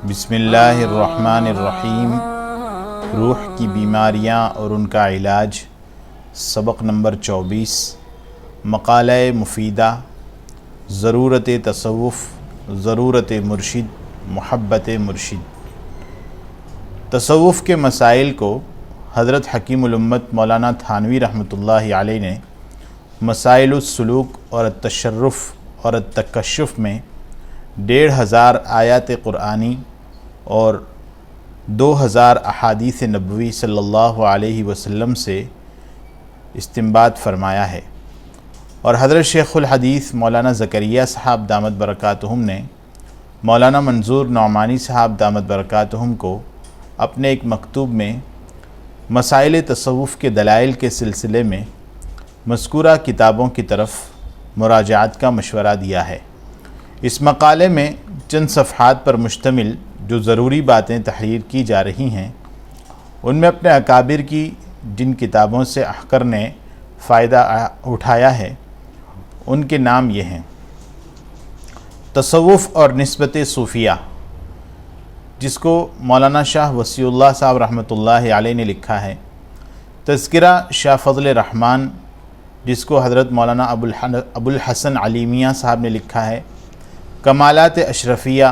بسم اللہ الرحمن الرحیم۔ روح کی بیماریاں اور ان کا علاج، سبق نمبر 24۔ مقالہ مفیدہ، ضرورت تصوف، ضرورت مرشد، محبت مرشد۔ تصوف کے مسائل کو حضرت حکیم الامت مولانا تھانوی رحمۃ اللہ علیہ نے مسائل السلوک اور التشرف اور التکشف میں 1500 آیات قرآنی اور 2000 احادیث نبوی صلی اللہ علیہ وسلم سے استنباط فرمایا ہے، اور حضرت شیخ الحدیث مولانا زکریا صاحب دامت برکاتہم نے مولانا منظور نعمانی صاحب دامت برکاتہم کو اپنے ایک مکتوب میں مسائل تصوف کے دلائل کے سلسلے میں مذکورہ کتابوں کی طرف مراجعات کا مشورہ دیا ہے۔ اس مقالے میں چند صفحات پر مشتمل جو ضروری باتیں تحریر کی جا رہی ہیں، ان میں اپنے اکابر کی جن کتابوں سے احقر نے فائدہ اٹھایا ہے ان کے نام یہ ہیں: تصوف اور نسبت صوفیہ، جس کو مولانا شاہ وسیع اللہ صاحب رحمۃ اللہ علیہ نے لکھا ہے۔ تذکرہ شاہ فضل رحمان، جس کو حضرت مولانا ابو الحسن علی میاں صاحب نے لکھا ہے۔ کمالات اشرفیہ،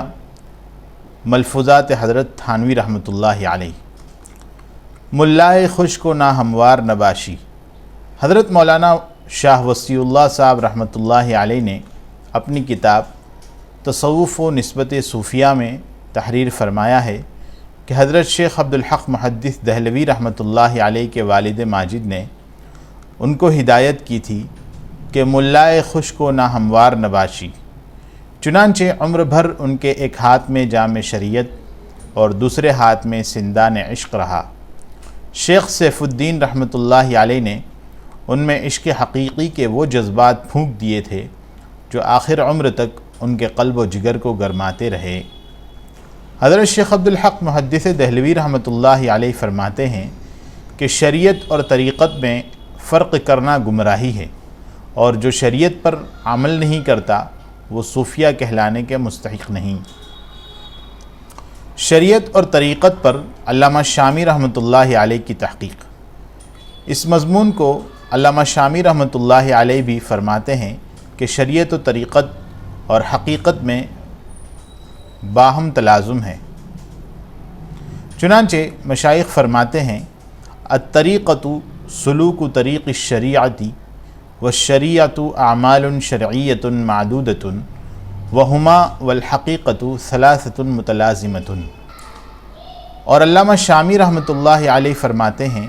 ملفوظات حضرت تھانوی رحمۃ اللہ علیہ۔ ملائے خشک و نا ہموار نباشی، حضرت مولانا شاہ وسیع اللہ صاحب رحمۃ اللہ علیہ نے اپنی کتاب تصوف و نسبت صوفیہ میں تحریر فرمایا ہے کہ حضرت شیخ عبدالحق محدث دہلوی رحمۃ اللہ علیہ کے والد ماجد نے ان کو ہدایت کی تھی کہ ملائے خشک و نا ہموار نباشی، چنانچہ عمر بھر ان کے ایک ہاتھ میں جام شریعت اور دوسرے ہاتھ میں سندان عشق رہا۔ شیخ سیف الدین رحمۃ اللہ علیہ نے ان میں عشق حقیقی کے وہ جذبات پھونک دیے تھے جو آخر عمر تک ان کے قلب و جگر کو گرماتے رہے۔ حضرت شیخ عبدالحق محدث دہلوی رحمۃ اللہ علیہ فرماتے ہیں کہ شریعت اور طریقت میں فرق کرنا گمراہی ہے، اور جو شریعت پر عمل نہیں کرتا وہ صوفیہ کہلانے کے مستحق نہیں۔ شریعت اور طریقت پر علامہ شامی رحمۃ اللہ علیہ کی تحقیق، اس مضمون کو علامہ شامی رحمۃ اللہ علیہ بھی فرماتے ہیں کہ شریعت و طریقت اور حقیقت میں باہم تلازم ہے۔ چنانچہ مشائخ فرماتے ہیں: الطریقۃ سلوک طریق الشریعۃ والشریعۃ اعمال شرعیۃ معدودۃ وہما والحقیقۃ ثلاثۃ متلازمۃ۔ اور علامہ شامی رحمۃ اللہ علیہ فرماتے ہیں: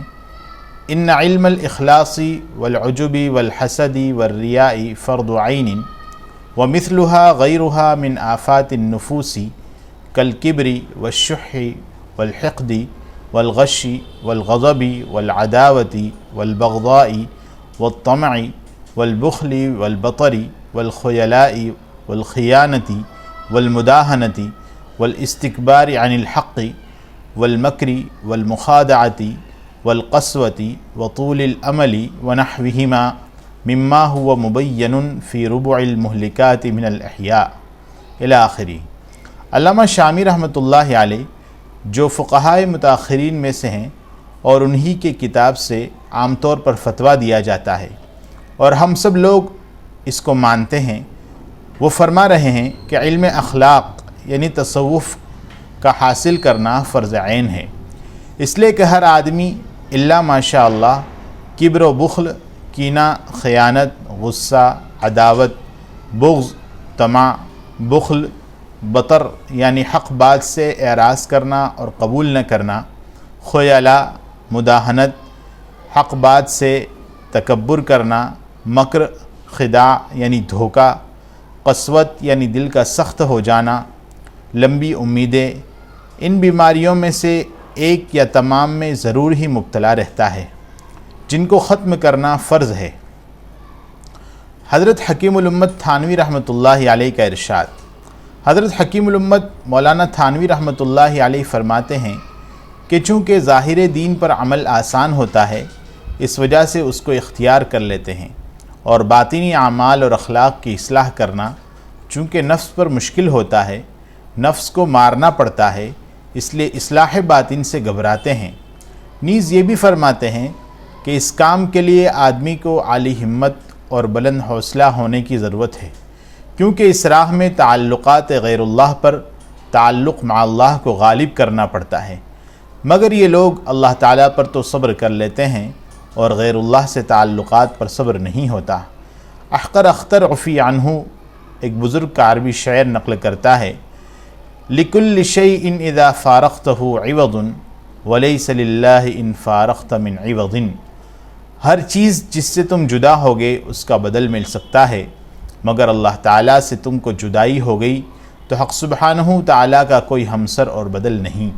ان علم الاخلاص والعجب والحسد والریاء فرض عین ومثلها غیرها من آفات النفوس كالكبر والشح والحقد والغش والغضب والعداوة والبغضاء والطمع والبخل والبطر والخيلاء والخيانة والمداهنة والاستكبار عن الحق والمكر والمخادعة والقسوة وطول الأمل ونحوهما مما هو مبين في ربع المهلكات من الأحياء الى آخری۔ علامہ شامی رحمۃ اللہ علیہ جو فقہائے متاخرین میں سے ہیں اور انہی کے کتاب سے عام طور پر فتویٰ دیا جاتا ہے اور ہم سب لوگ اس کو مانتے ہیں، وہ فرما رہے ہیں کہ علم اخلاق یعنی تصوف کا حاصل کرنا فرض عین ہے، اس لیے کہ ہر آدمی الا ماشاء اللہ کبر و بخل، کینہ، خیانت، غصہ، عداوت، بغض، طمع، بخل، بطر یعنی حق بات سے اعراض کرنا اور قبول نہ کرنا، خیلاء مداہنت، حق بات سے تکبر کرنا، مکر خداع یعنی دھوکہ، قسوت یعنی دل کا سخت ہو جانا، لمبی امیدیں، ان بیماریوں میں سے ایک یا تمام میں ضرور ہی مبتلا رہتا ہے، جن کو ختم کرنا فرض ہے۔ حضرت حکیم الامت تھانوی رحمۃ اللہ علیہ کا ارشاد۔ حضرت حکیم الامت مولانا تھانوی رحمۃ اللہ علیہ فرماتے ہیں کہ چونکہ ظاہر دین پر عمل آسان ہوتا ہے، اس وجہ سے اس کو اختیار کر لیتے ہیں، اور باطنی اعمال اور اخلاق کی اصلاح کرنا چونکہ نفس پر مشکل ہوتا ہے، نفس کو مارنا پڑتا ہے، اس لیے اصلاح باطن سے گھبراتے ہیں۔ نیز یہ بھی فرماتے ہیں کہ اس کام کے لیے آدمی کو عالی ہمت اور بلند حوصلہ ہونے کی ضرورت ہے، کیونکہ اس راہ میں تعلقات غیر اللہ پر تعلق مع اللہ کو غالب کرنا پڑتا ہے، مگر یہ لوگ اللہ تعالیٰ پر تو صبر کر لیتے ہیں اور غیر اللہ سے تعلقات پر صبر نہیں ہوتا۔ احقر اختر عفی عنہ ایک بزرگ کا عربی شعر نقل کرتا ہے، لِكُلِّ شَيْءٍ إِذَا فَارَقْتَهُ عِوَضٌ وَلَيْسَ لِلَّهِ إِن فَارَقْتَ مِنْ عِوَضٍ۔ ہر چیز جس سے تم جدا ہوگے اس کا بدل مل سکتا ہے، مگر اللہ تعالیٰ سے تم کو جدائی ہو گئی تو حق سبحانہ تعالیٰ کا کوئی ہمسر اور بدل نہیں۔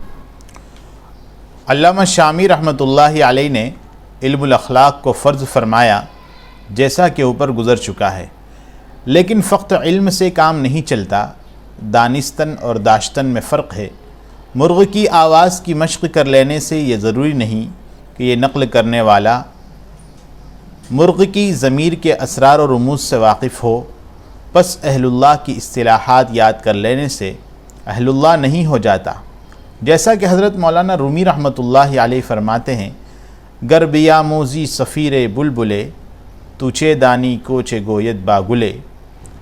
علامہ شامی رحمۃ اللہ علیہ نے علم الاخلاق کو فرض فرمایا، جیسا کہ اوپر گزر چکا ہے، لیکن فقط علم سے کام نہیں چلتا، دانستن اور داشتن میں فرق ہے۔ مرغ کی آواز کی مشق کر لینے سے یہ ضروری نہیں کہ یہ نقل کرنے والا مرغ کی ضمیر کے اسرار و رموز سے واقف ہو، پس اہل اللہ کی اصطلاحات یاد کر لینے سے اہل اللہ نہیں ہو جاتا۔ جیسا کہ حضرت مولانا رومی رحمۃ اللہ علیہ فرماتے ہیں، گر بیاموزی صفیر بلبلے تو چے دانی کوچے گوید باگلے،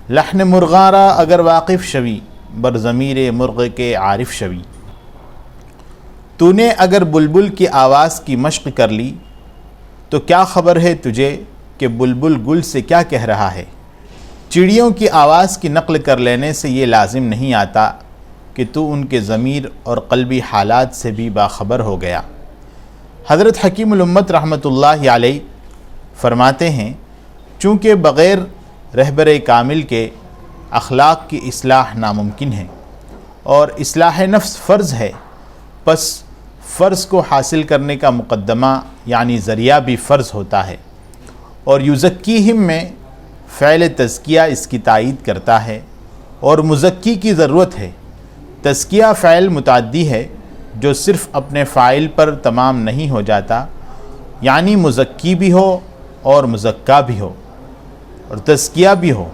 لحن مرغارا اگر واقف شوی بر ضمیر مرغ کے عارف شوی۔ تو نے اگر بلبل کی آواز کی مشق کر لی تو کیا خبر ہے تجھے کہ بلبل گل سے کیا کہہ رہا ہے۔ چڑیوں کی آواز کی نقل کر لینے سے یہ لازم نہیں آتا کہ تو ان کے ضمیر اور قلبی حالات سے بھی باخبر ہو گیا۔ حضرت حکیم الامت رحمۃ اللہ علیہ فرماتے ہیں، چونکہ بغیر رہبر کامل کے اخلاق کی اصلاح ناممکن ہے اور اصلاح نفس فرض ہے، پس فرض کو حاصل کرنے کا مقدمہ یعنی ذریعہ بھی فرض ہوتا ہے، اور یزکیہم میں فعل تزکیہ اس کی تائید کرتا ہے، اور مزکی کی ضرورت ہے۔ تزکیہ فعل متعدی ہے جو صرف اپنے فاعل پر تمام نہیں ہو جاتا، یعنی مزکی بھی ہو اور مزکا بھی ہو اور تزکیہ بھی ہو۔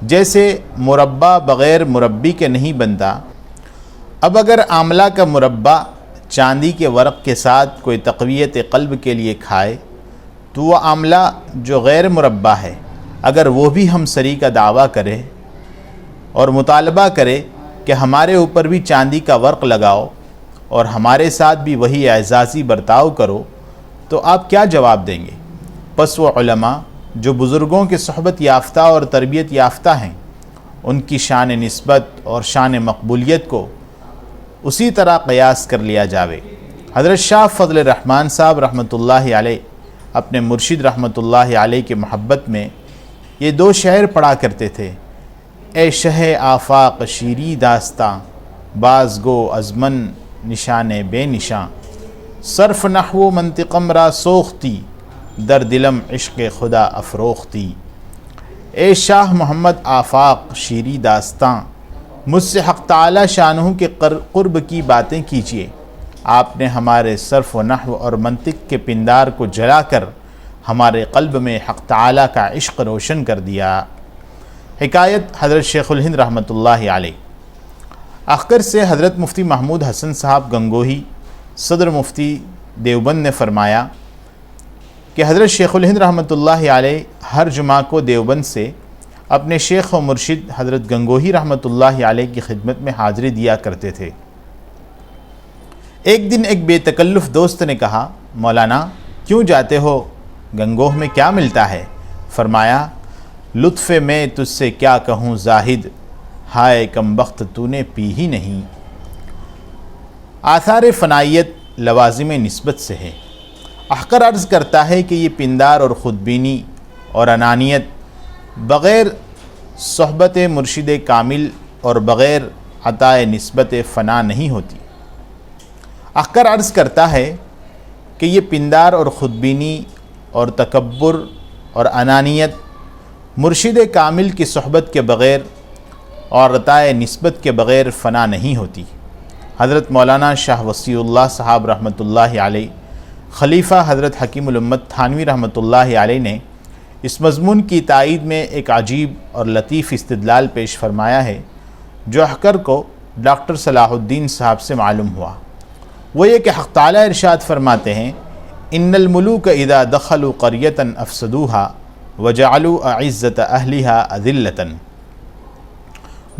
جیسے مربع بغیر مربی کے نہیں بنتا۔ اب اگر آملہ کا مربع چاندی کے ورق کے ساتھ کوئی تقویت قلب کے لیے کھائے تو وہ آملہ جو غیر مربع ہے، اگر وہ بھی ہم سری کا دعویٰ کرے اور مطالبہ کرے کہ ہمارے اوپر بھی چاندی کا ورق لگاؤ اور ہمارے ساتھ بھی وہی اعزازی برتاؤ کرو، تو آپ کیا جواب دیں گے؟ پس وہ علماء جو بزرگوں کے صحبت یافتہ اور تربیت یافتہ ہیں، ان کی شان نسبت اور شان مقبولیت کو اسی طرح قیاس کر لیا جاوے۔ حضرت شاہ فضل الرحمن صاحب رحمۃ اللہ علیہ اپنے مرشد رحمۃ اللہ علیہ کی محبت میں یہ دو شعر پڑھا کرتے تھے، اے شہ آفاق شیری داستاں باز گو ازمن نشان بے نشاں، صرف نحو منطقم را سوختی در دلم عشق خدا افروختی۔ اے شاہ محمد آفاق شیری داستاں، مجھ سے حق تعالی شانہ کے قرب کی باتیں کیجیے۔ آپ نے ہمارے صرف و نحو اور منطق کے پندار کو جلا کر ہمارے قلب میں حق تعالی کا عشق روشن کر دیا۔ حکایت حضرت شیخ الہند رحمۃ اللہ علیہ۔ اخکر سے حضرت مفتی محمود حسن صاحب گنگوہی صدر مفتی دیوبند نے فرمایا کہ حضرت شیخ الہند رحمۃ اللہ علیہ ہر جمعہ کو دیوبند سے اپنے شیخ و مرشد حضرت گنگوہی رحمۃ اللہ علیہ کی خدمت میں حاضری دیا کرتے تھے۔ ایک دن ایک بے تکلف دوست نے کہا، مولانا کیوں جاتے ہو؟ گنگوہ میں کیا ملتا ہے؟ فرمایا، لطف میں تجھ سے کیا کہوں زاہد، ہائے کم بخت تو نے پی ہی نہیں۔ آثار فنائیت لوازم نسبت سے ہے۔ احقر عرض کرتا ہے کہ یہ پندار اور خودبینی اور انانیت بغیر صحبت مرشد کامل اور بغیر عطائے نسبت فنا نہیں ہوتی۔ احقر عرض کرتا ہے کہ یہ پندار اور خودبینی اور تکبر اور انانیت مرشد کامل کی صحبت کے بغیر اور عطائے نسبت کے بغیر فنا نہیں ہوتی۔ حضرت مولانا شاہ وصی اللہ صاحب رحمۃ اللہ علیہ خلیفہ حضرت حکیم الامت تھانوی رحمۃ اللہ علیہ نے اس مضمون کی تائید میں ایک عجیب اور لطیف استدلال پیش فرمایا ہے، جو احقر کو ڈاکٹر صلاح الدین صاحب سے معلوم ہوا، وہ یہ کہ حق تعالیٰ ارشاد فرماتے ہیں ان الملوک اذا دخلوا قریۃ افسدوها وجعلوا اعزۃ اہلها اذلۃ،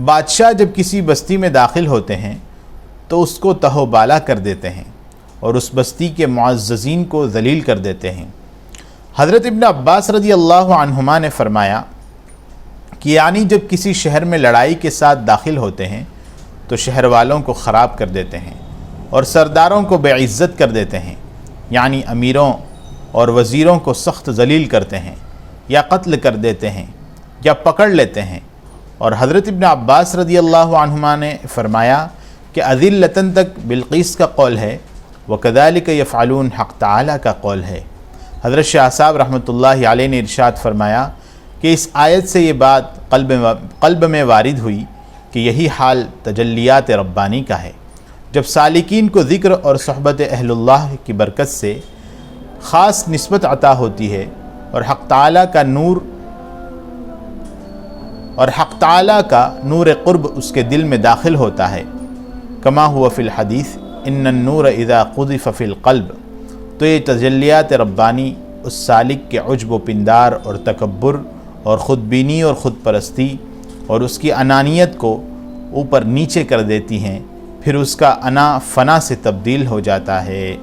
بادشاہ جب کسی بستی میں داخل ہوتے ہیں تو اس کو تہو بالا کر دیتے ہیں اور اس بستی کے معززین کو ذلیل کر دیتے ہیں۔ حضرت ابن عباس رضی اللہ عنہما نے فرمایا کہ یعنی جب کسی شہر میں لڑائی کے ساتھ داخل ہوتے ہیں تو شہر والوں کو خراب کر دیتے ہیں اور سرداروں کو بے عزت کر دیتے ہیں، یعنی امیروں اور وزیروں کو سخت ذلیل کرتے ہیں یا قتل کر دیتے ہیں یا پکڑ لیتے ہیں۔ اور حضرت ابن عباس رضی اللہ عنہما نے فرمایا کہ اذلۃً تک بلقیس کا قول ہے، وکذالک یفعلون حق تعالیٰ کا قول ہے۔ حضرت شاہ صاحب رحمۃ اللہ علیہ نے ارشاد فرمایا کہ اس آیت سے یہ بات قلب میں وارد ہوئی کہ یہی حال تجلیات ربانی کا ہے، جب سالکین کو ذکر اور صحبت اہل اللہ کی برکت سے خاص نسبت عطا ہوتی ہے اور حق تعالیٰ کا نور قرب اس کے دل میں داخل ہوتا ہے، کما ہوا فی الحدیث ان النور اذا قذف فی القلب۔ تو یہ تجلیات ربانی اس سالک کے عجب و پندار اور تکبر اور خود بینی اور خود پرستی اور اس کی انانیت کو اوپر نیچے کر دیتی ہیں، پھر اس کا انا فنا سے تبدیل ہو جاتا ہے۔